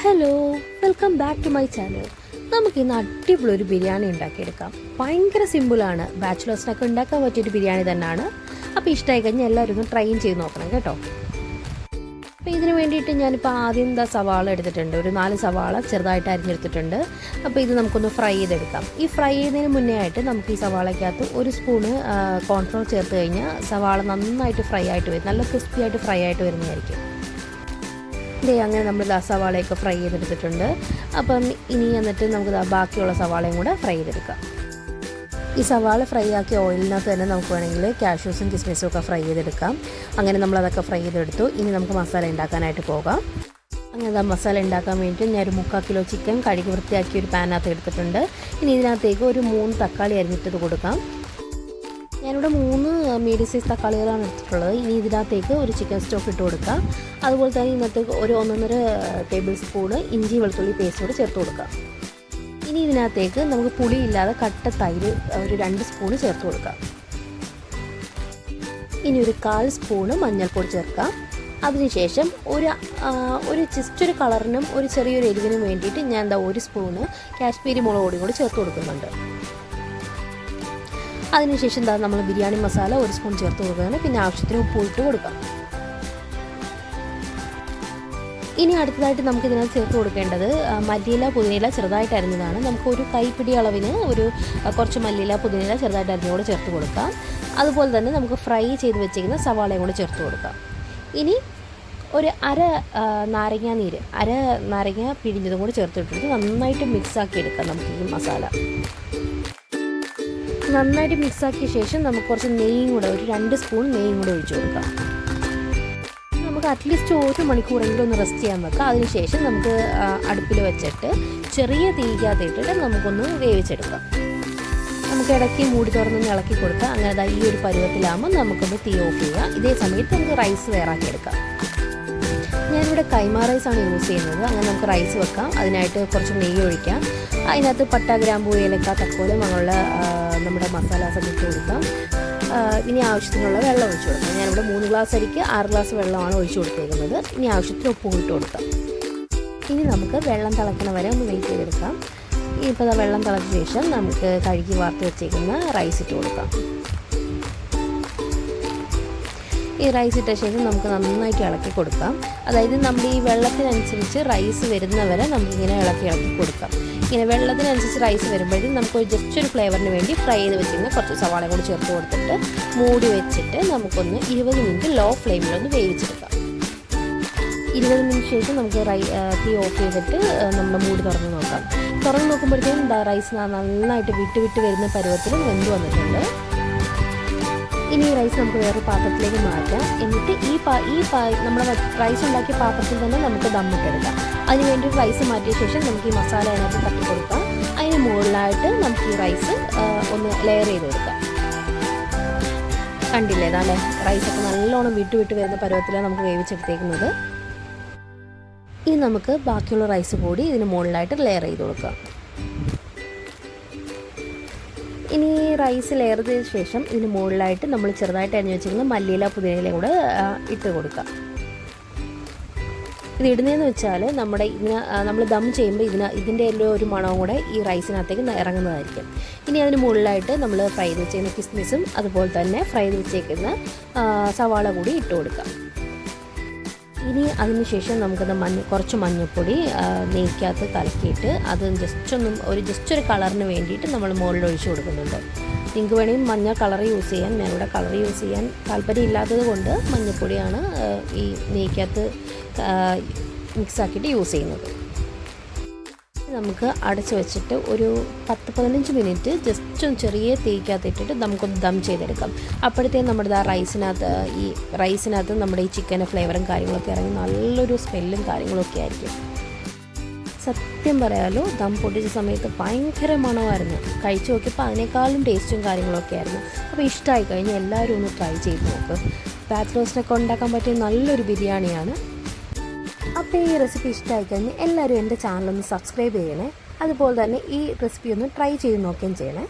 Hello, welcome back to my channel. നമുക്ക് ഇന്ന് അടിപൊളി ബിരിയാണി ഉണ്ടാക്കിയെടുക്കാം. ഭയങ്കര സിമ്പിളാണ്, ബാച്ചിലേഴ്സിനൊക്കെ ഉണ്ടാക്കാൻ പറ്റിയൊരു ബിരിയാണി തന്നെയാണ്. അപ്പോൾ ഇഷ്ടമായി കഴിഞ്ഞാൽ എല്ലാവരും ഒന്ന് ട്രൈ ചെയ്ത് നോക്കണം കേട്ടോ. അപ്പോൾ ഇതിന് വേണ്ടിയിട്ട് ഞാനിപ്പോൾ ആദ്യം സവാള എടുത്തിട്ടുണ്ട്. ഒരു 4 സവാള ചെറുതായിട്ട് അരിഞ്ഞെടുത്തിട്ടുണ്ട്. അപ്പോൾ ഇത് നമുക്കൊന്ന് ഫ്രൈ ചെയ്തെടുക്കാം. ഈ ഫ്രൈ ചെയ്യുന്നതിന് മുന്നേ ആയിട്ട് നമുക്ക് ഈ സവാളയ്ക്കകത്ത് 1 സ്പൂണ് കോൺഫ്ലോർ ചേർത്ത് കഴിഞ്ഞാൽ സവാള നന്നായിട്ട് ഫ്രൈ ആയിട്ട് വരും, നല്ല ക്രിസ്പി ആയിട്ട് ഫ്രൈ ആയിട്ട് വരുന്നതായിരിക്കും. അങ്ങനെ നമ്മൾ സവാളയൊക്കെ ഫ്രൈ ചെയ്തെടുത്തിട്ടുണ്ട്. അപ്പം ഇനി എന്നിട്ട് നമുക്ക് ബാക്കിയുള്ള സവാളയും കൂടെ ഫ്രൈ ചെയ്തെടുക്കാം. ഈ സവാള ഫ്രൈ ആക്കിയ ഓയിലിനകത്ത് തന്നെ നമുക്ക് വേണമെങ്കിൽ കാഷ്യൂസും കിസ്മിസും ഒക്കെ ഫ്രൈ ചെയ്തെടുക്കാം. അങ്ങനെ നമ്മളതൊക്കെ ഫ്രൈ ചെയ്തെടുത്തു. ഇനി നമുക്ക് മസാല ഉണ്ടാക്കാനായിട്ട് പോകാം. അങ്ങനെ മസാല ഉണ്ടാക്കാൻ വേണ്ടിയിട്ട് ഞാൻ ഒരു 3/4 കിലോ ചിക്കൻ കഴുകി വൃത്തിയാക്കി ഒരു പാനകത്ത് എടുത്തിട്ടുണ്ട്. ഇനി ഇതിനകത്തേക്ക് ഒരു 3 തക്കാളി അരിഞ്ഞിട്ടത് കൊടുക്കാം. ഞാനിവിടെ 3 മീഡിയം സൈസ് തക്കാളികളാണ് എടുത്തിട്ടുള്ളത്. ഇനി ഇതിനകത്തേക്ക് ഒരു ചിക്കൻ സ്റ്റോക്ക് ഇട്ട് കൊടുക്കാം. അതുപോലെ തന്നെ ഇതിനകത്തേക്ക് ഒരു 1.5 ടേബിൾ സ്പൂണ് ഇഞ്ചി വെളുത്തുള്ളി പേസ്റ്റ് കൂടെ ചേർത്ത് കൊടുക്കാം. ഇനി ഇതിനകത്തേക്ക് നമുക്ക് പുളിയില്ലാതെ കട്ട തൈര് ഒരു 2 സ്പൂണ് ചേർത്ത് കൊടുക്കാം. ഇനി ഒരു 1/4 സ്പൂണ് മഞ്ഞൾപ്പൊടി ചേർക്കാം. അതിനുശേഷം ഒരു ജസ്റ്റ് ഒരു കളറിനും ഒരു ചെറിയൊരു എരിവിനും വേണ്ടിയിട്ട് ഞാൻ 1 സ്പൂണ് കാശ്മീരി മുളക് പൊടി കൂടി ചേർത്ത് കൊടുക്കുന്നുണ്ട്. അതിനുശേഷം നമ്മൾ ബിരിയാണി മസാല 1 സ്പൂൺ ചേർത്ത് കൊടുക്കുകയാണ്. പിന്നെ ആവശ്യത്തിന് ഉപ്പ് ഇട്ട് കൊടുക്കാം. ഇനി അടുത്തതായിട്ട് നമുക്ക് ഇതിനകത്ത് ചേർത്ത് കൊടുക്കേണ്ടത് മല്ലിയില പുതിനയില ചെറുതായിട്ട് അരിഞ്ഞതാണ്. നമുക്ക് ഒരു കൈപ്പിടി അളവിന് കുറച്ച് മല്ലിയില പുതിനയില ചെറുതായിട്ട് അരിഞ്ഞുകൂടെ ചേർത്ത് കൊടുക്കാം. അതുപോലെ തന്നെ നമുക്ക് ഫ്രൈ ചെയ്ത് വെച്ചിരിക്കുന്ന സവാളയും കൂടെ ചേർത്ത് കൊടുക്കാം. ഇനി ഒരു അര നാരങ്ങ പിഴിഞ്ഞതും കൂടി ചേർത്തിട്ട് നന്നായിട്ട് മിക്സാക്കി എടുക്കാം. നമുക്ക് ഈ മസാല നന്നായിട്ട് മിക്സാക്കിയ ശേഷം നമുക്ക് കുറച്ച് നെയ്യും കൂടെ ഒരു 2 സ്പൂൺ നെയ്യും കൂടെ ഒഴിച്ചു കൊടുക്കാം. നമുക്ക് അറ്റ്ലീസ്റ്റ് 1 മണിക്കൂറെങ്കിലും ഒന്ന് റെസ്റ്റ് ചെയ്യാൻ വെക്കാം. അതിനുശേഷം നമുക്ക് അടുപ്പിൽ വെച്ചിട്ട് ചെറിയ തീക്കകത്ത് ഇട്ടിട്ട് നമുക്കൊന്ന് വേവിച്ചെടുക്കാം. നമുക്ക് ഇടയ്ക്ക് മൂടി തുറന്നൊന്ന് ഇളക്കി കൊടുക്കാം. അങ്ങനെ ഈ ഒരു പരുവത്തിലാകുമ്പോൾ നമുക്കൊന്ന് തീ ഓഫ് ചെയ്യാം. ഇതേ സമയത്ത് നമുക്ക് റൈസ് തയ്യാറാക്കി എടുക്കാം. ഞാനിവിടെ കൈമ റൈസാണ് യൂസ് ചെയ്യുന്നത്. അങ്ങനെ നമുക്ക് റൈസ് വെക്കാം. അതിനായിട്ട് കുറച്ച് നെയ്യ് ഒഴിക്കാം. അതിനകത്ത് പട്ട, ഗ്രാമ്പൂ, ഏലക്ക, തക്കോലം അങ്ങനെയുള്ള നമ്മുടെ മസാലാസ് ഇട്ട് കൊടുക്കാം. ഇനി ആവശ്യത്തിനുള്ള വെള്ളം ഒഴിച്ചു കൊടുക്കാം. ഞാനിവിടെ 3 ഗ്ലാസ് അരിക്ക് 6 ഗ്ലാസ് വെള്ളമാണ് ഒഴിച്ചു കൊടുത്തേക്കുന്നത്. ഇനി ആവശ്യത്തിന് ഉപ്പ് ഇട്ട് കൊടുക്കാം. ഇനി നമുക്ക് വെള്ളം തിളക്കണ വരെ ഒന്ന് വെയിറ്റ് ചെയ്തെടുക്കാം. ഇപ്പോൾ വെള്ളം തിളച്ച ശേഷം നമുക്ക് കഴുകി വാർത്ത് വെച്ചേക്കുന്ന റൈസ് ഇട്ട് കൊടുക്കാം. ഈ റൈസ് ഇട്ട ശേഷം നമുക്ക് നന്നായിട്ട് ഇളക്കി കൊടുക്കാം. അതായത് നമ്മൾ ഈ വെള്ളത്തിനനുസരിച്ച് റൈസ് വരുന്നവരെ നമുക്കിങ്ങനെ ഇളക്കി കൊടുക്കാം. ഇങ്ങനെ വെള്ളത്തിനനുസരിച്ച് റൈസ് വരുമ്പോഴത്തേക്കും നമുക്ക് ജസ്റ്റ് ഒരു ഫ്ലേവറിന് വേണ്ടി ഫ്രൈ ചെയ്ത് വെച്ചിരുന്ന കുറച്ച് സവാള കൂടി ചേർത്ത് കൊടുത്തിട്ട് മൂടി വെച്ചിട്ട് നമുക്കൊന്ന് 20 മിനിറ്റ് ലോ ഫ്ലെയിമിലൊന്ന് വേവിച്ചെടുക്കാം. 20 മിനിറ്റ് ശേഷം നമുക്ക് തീ ഓഫ് ചെയ്തിട്ട് നമ്മൾ മൂടി തുറന്ന് നോക്കാം. തുറന്ന് നോക്കുമ്പോഴത്തേക്കും റൈസ് നന്നായിട്ട് വിട്ട് വരുന്ന പരുവത്തിൽ വെന്ത് വന്നിട്ടുണ്ട്. ഇനി ഈ റൈസ് നമുക്ക് വേറെ പാത്രത്തിലേക്ക് മാറ്റാം. എന്നിട്ട് നമ്മൾ റൈസ് ഉണ്ടാക്കിയ പാത്രത്തിൽ തന്നെ നമുക്ക് ദമ്മിട്ടെടുക്കാം. അതിനുവേണ്ടി റൈസ് മാറ്റിയ ശേഷം നമുക്ക് ഈ മസാല അതിനകത്ത് തട്ടി കൊടുക്കാം. അതിന് മുകളിലായിട്ട് നമുക്ക് ഈ റൈസ് ഒന്ന് ലെയർ ചെയ്ത് കൊടുക്കാം. കണ്ടില്ലേ, അല്ലേ റൈസൊക്കെ നല്ലോണം വിട്ട് വരുന്ന പരുവത്തിലാണ് നമുക്ക് വേവിച്ചെടുത്തേക്കുന്നത്. ഇനി നമുക്ക് ബാക്കിയുള്ള റൈസ് കൂടി ഇതിന് മുകളിലായിട്ട് ലെയർ ചെയ്ത് കൊടുക്കാം. ഇനി റൈസ് ലെയർ ചെയ്ത ശേഷം ഇതിന് മുകളിലായിട്ട് നമ്മൾ ചെറുതായിട്ട് അരിഞ്ഞ് വെച്ചിരുന്ന മല്ലിയില പുതിനയിലയും കൂടെ ഇട്ട് കൊടുക്കാം. ഇത് ഇടുന്നതെന്ന് വെച്ചാൽ നമ്മൾ ദം ചെയ്യുമ്പോൾ ഇതിൻ്റെ എല്ലാം ഒരു മണവും കൂടെ ഈ റൈസിനകത്തേക്ക് ഇറങ്ങുന്നതായിരിക്കും. ഇനി അതിന് മുകളിലായിട്ട് നമ്മൾ ഫ്രൈ ചെയ്ത് വെച്ചിരിക്കുന്ന കിസ്മിസും അതുപോലെ തന്നെ ഫ്രൈ ചെയ്ത് വെച്ചേക്കുന്ന സവാള കൂടി ഇട്ട് കൊടുക്കാം. ഇനി അതിനുശേഷം നമുക്കത് കുറച്ച് മഞ്ഞൾപ്പൊടി നെയ്ക്കകത്ത് കലക്കിയിട്ട് അത് ജസ്റ്റ് ഒരു കളറിന് വേണ്ടിയിട്ട് നമ്മൾ മുകളിൽ ഒഴിച്ചു കൊടുക്കുന്നുണ്ട്. നിങ്ങൾക്ക് വേണമെങ്കിൽ മഞ്ഞ കളർ യൂസ് ചെയ്യാൻ. ഞാനിവിടെ കളർ യൂസ് ചെയ്യാൻ താല്പര്യം ഇല്ലാത്തത് കൊണ്ട് മഞ്ഞൾപ്പൊടിയാണ് ഈ നെയ്ക്കകത്ത് മിക്സാക്കിയിട്ട് യൂസ് ചെയ്യുന്നത്. നമുക്ക് അടച്ച് വെച്ചിട്ട് ഒരു 10-15 മിനിറ്റ് ജസ്റ്റ് ചെറിയ തീക്കകത്ത് ഇട്ടിട്ട് നമുക്കൊന്ന് ദം ചെയ്തെടുക്കാം. അപ്പോഴത്തേക്കും നമ്മുടെ റൈസിനകത്ത് നമ്മുടെ ഈ ചിക്കൻ്റെ ഫ്ലേവറും കാര്യങ്ങളൊക്കെ ഇറങ്ങി നല്ലൊരു സ്മെല്ലും കാര്യങ്ങളൊക്കെ ആയിരിക്കും. സത്യം പറയാലോ, ദം പൊട്ടിച്ച സമയത്ത് ഭയങ്കര മണമായിരുന്നു. കഴിച്ചു നോക്കിയപ്പോൾ അതിനേക്കാളും ടേസ്റ്റും കാര്യങ്ങളൊക്കെ ആയിരുന്നു. അപ്പോൾ ഇഷ്ടമായി കഴിഞ്ഞാൽ എല്ലാവരും ഒന്ന് ട്രൈ ചെയ്ത് നോക്ക്. ബാച്ചിലേഴ്സിനൊക്കെ ഉണ്ടാക്കാൻ പറ്റിയ നല്ലൊരു ബിരിയാണിയാണ്. അപ്പോൾ ഈ റെസിപ്പി ഇഷ്ടമായി കഴിഞ്ഞാൽ എല്ലാവരും എൻ്റെ ചാനലൊന്ന് സബ്സ്ക്രൈബ് ചെയ്യണേ. അതുപോലെ തന്നെ ഈ റെസിപ്പി ഒന്ന് ട്രൈ ചെയ്ത് നോക്കുകയും ചെയ്യണേ.